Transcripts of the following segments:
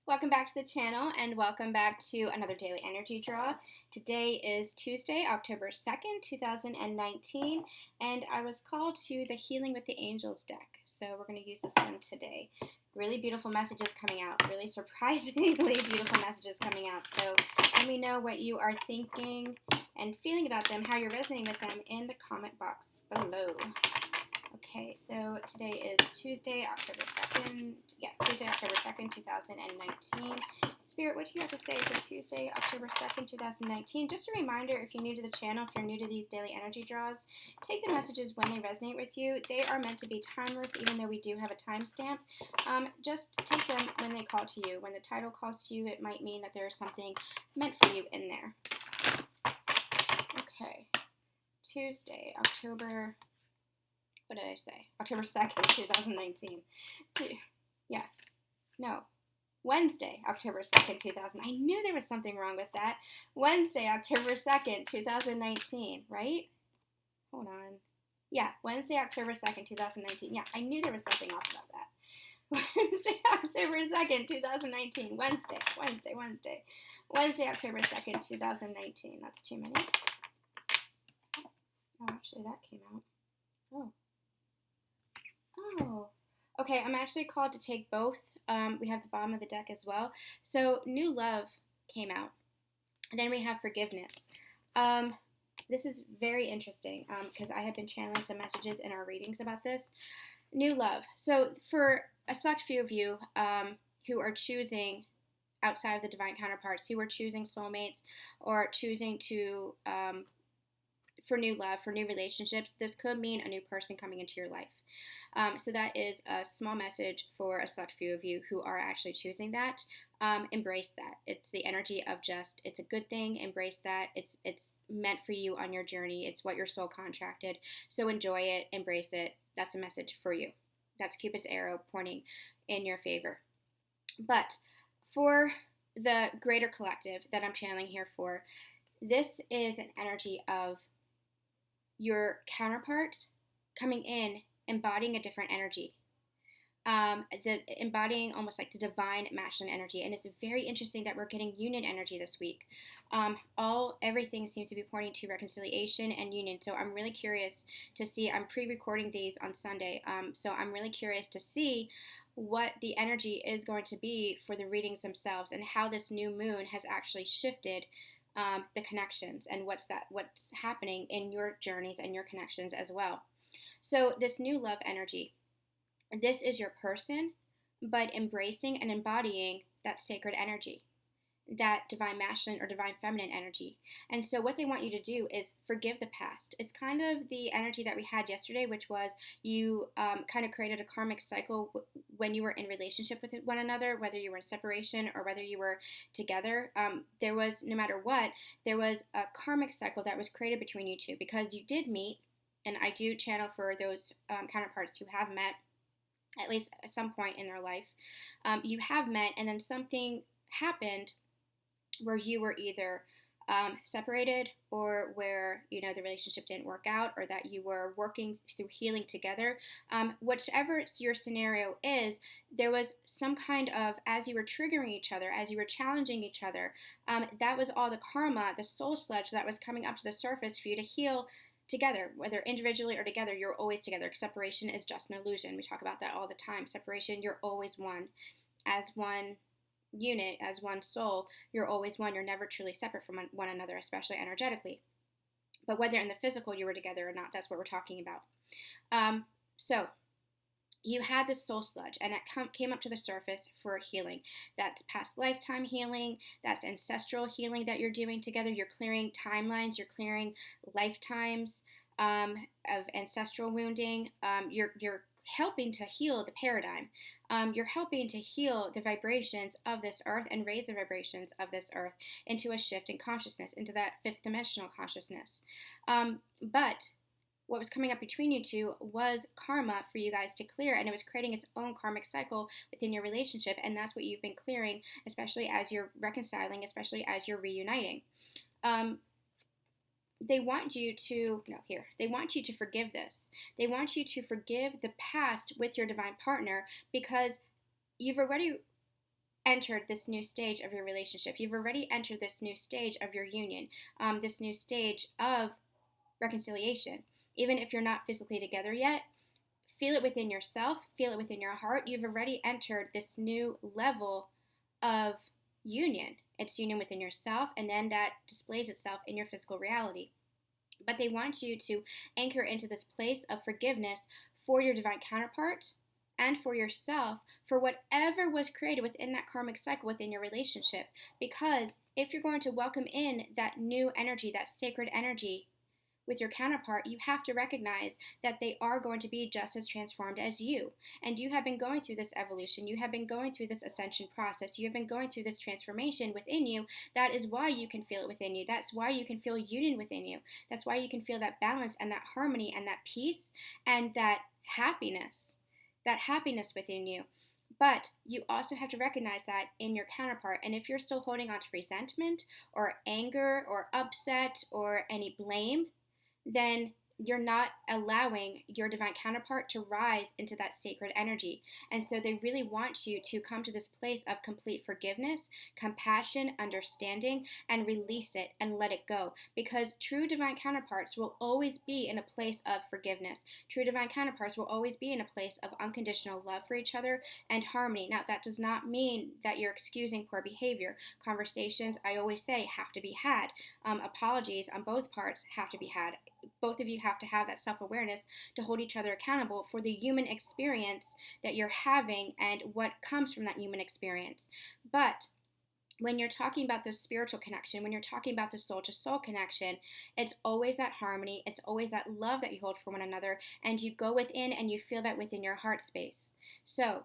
Welcome back to the channel and welcome back to another daily energy draw. Today is Tuesday, October 2nd, 2019, and I was called to the Healing with the Angels deck. So we're going to use this one today. Really beautiful messages coming out, really surprisingly beautiful messages coming out. So let me know what you are thinking and feeling about them, how you're resonating with them in the comment box below. Okay, so today is Tuesday, October 2nd. Yeah, Tuesday, October 2nd, 2019. Spirit, what do you have to say for Tuesday, October 2nd, 2019? Just a reminder, if you're new to the channel, if you're new to these daily energy draws, take the messages when they resonate with you. They are meant to be timeless, even though we do have a timestamp. Just take them when they call to you. When the title calls to you, it might mean that there is something meant for you in there. Okay, Tuesday, October... What did I say? October 2nd, 2019. Yeah. No. Wednesday, October 2nd, 2000. I knew there was something wrong with that. Wednesday, October 2nd, 2019, right? Hold on. Yeah, Wednesday, October 2nd, 2019. Yeah, I knew there was something off about that. Wednesday, October 2nd, 2019. Wednesday, October 2nd, 2019. That's too many. Oh, actually, that came out. Oh, okay. I'm actually called to take both. We have the bottom of the deck as well. So, new love came out. And then we have forgiveness. This is very interesting because I have been channeling some messages in our readings about this. New love. So, for a select few of you who are choosing outside of the divine counterparts, who are choosing soulmates or choosing to for new love, for new relationships, this could mean a new person coming into your life. So that is a small message for a select few of you who are actually choosing that. Embrace that. It's the energy of just, it's a good thing. Embrace that. It's meant for you on your journey. It's what your soul contracted. So enjoy it. Embrace it. That's a message for you. That's Cupid's arrow pointing in your favor. But for the greater collective that I'm channeling here for, this is an energy of your counterpart coming in, embodying a different energy, embodying almost like the divine masculine energy. And it's very interesting that we're getting union energy this week. Everything seems to be pointing to reconciliation and union. So I'm really curious to see. I'm pre-recording these on Sunday, so I'm really curious to see what the energy is going to be for the readings themselves and how this new moon has actually shifted the connections and what's happening in your journeys and your connections as well. So this new love energy, this is your person, but embracing and embodying that sacred energy, that divine masculine or divine feminine energy. And so what they want you to do is forgive the past. It's kind of the energy that we had yesterday, which was you kind of created a karmic cycle when you were in relationship with one another, whether you were in separation or whether you were together. There was, no matter what, there was a karmic cycle that was created between you two because you did meet. And I do channel for those counterparts who have met at least at some point in their life. You have met, and then something happened where you were either separated or where the relationship didn't work out, or that you were working through healing together. Whichever your scenario is, there was some kind of, as you were triggering each other, as you were challenging each other, that was all the karma, the soul sludge that was coming up to the surface for you to heal together, whether individually or together. You're always together. Separation is just an illusion. We talk about that all the time. Separation, you're always one. As one unit, as one soul, you're always one. You're never truly separate from one another, especially energetically. But whether in the physical you were together or not, that's what we're talking about. So you had this soul sludge, and it came up to the surface for healing. That's past lifetime healing. That's ancestral healing that you're doing together. You're clearing timelines. You're clearing lifetimes of ancestral wounding. You're helping to heal the paradigm. You're helping to heal the vibrations of this earth and raise the vibrations of this earth into a shift in consciousness, into that fifth dimensional consciousness. But what was coming up between you two was karma for you guys to clear, and it was creating its own karmic cycle within your relationship, and that's what you've been clearing, especially as you're reconciling, especially as you're reuniting. They want you to forgive this. They want you to forgive the past with your divine partner because you've already entered this new stage of your relationship. You've already entered this new stage of your union, this new stage of reconciliation. Even if you're not physically together yet, feel it within yourself, feel it within your heart. You've already entered this new level of union. It's union within yourself, and then that displays itself in your physical reality. But they want you to anchor into this place of forgiveness for your divine counterpart and for yourself for whatever was created within that karmic cycle within your relationship. Because if you're going to welcome in that new energy, that sacred energy with your counterpart, you have to recognize that they are going to be just as transformed as you. And you have been going through this evolution. You have been going through this ascension process. You have been going through this transformation within you. That is why you can feel it within you. That's why you can feel union within you. That's why you can feel that balance and that harmony and that peace and that happiness within you. But you also have to recognize that in your counterpart. And if you're still holding on to resentment or anger or upset or any blame, then you're not allowing your divine counterpart to rise into that sacred energy. And so they really want you to come to this place of complete forgiveness, compassion, understanding, and release it and let it go. Because true divine counterparts will always be in a place of forgiveness. True divine counterparts will always be in a place of unconditional love for each other and harmony. Now, that does not mean that you're excusing poor behavior. Conversations, I always say, have to be had. Apologies on both parts have to be had. Both of you have to have that self-awareness to hold each other accountable for the human experience that you're having and what comes from that human experience. But when you're talking about the spiritual connection, when you're talking about the soul-to-soul connection, it's always that harmony, it's always that love that you hold for one another, and you go within and you feel that within your heart space. So,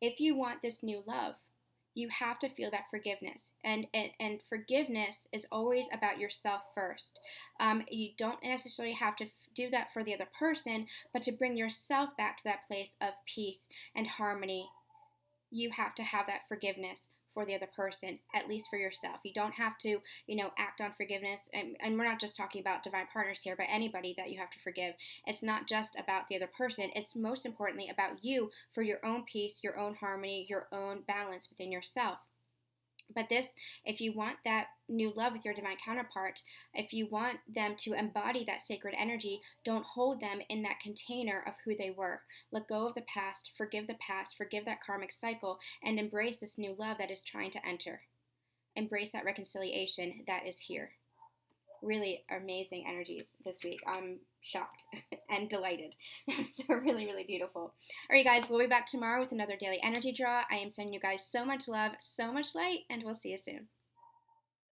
if you want this new love, you have to feel that forgiveness. And forgiveness is always about yourself first. You don't necessarily have to do that for the other person, but to bring yourself back to that place of peace and harmony, you have to have that forgiveness for the other person, at least for yourself. You don't have to, act on forgiveness. And we're not just talking about divine partners here, but anybody that you have to forgive. It's not just about the other person. It's most importantly about you for your own peace, your own harmony, your own balance within yourself. But this, if you want that new love with your divine counterpart, if you want them to embody that sacred energy, don't hold them in that container of who they were. Let go of the past, forgive that karmic cycle, and embrace this new love that is trying to enter. Embrace that reconciliation that is here. Really amazing energies this week. I'm shocked and delighted. So really, really beautiful. All right, guys, we'll be back tomorrow with another daily energy draw. I am sending you guys so much love, so much light, and we'll see you soon.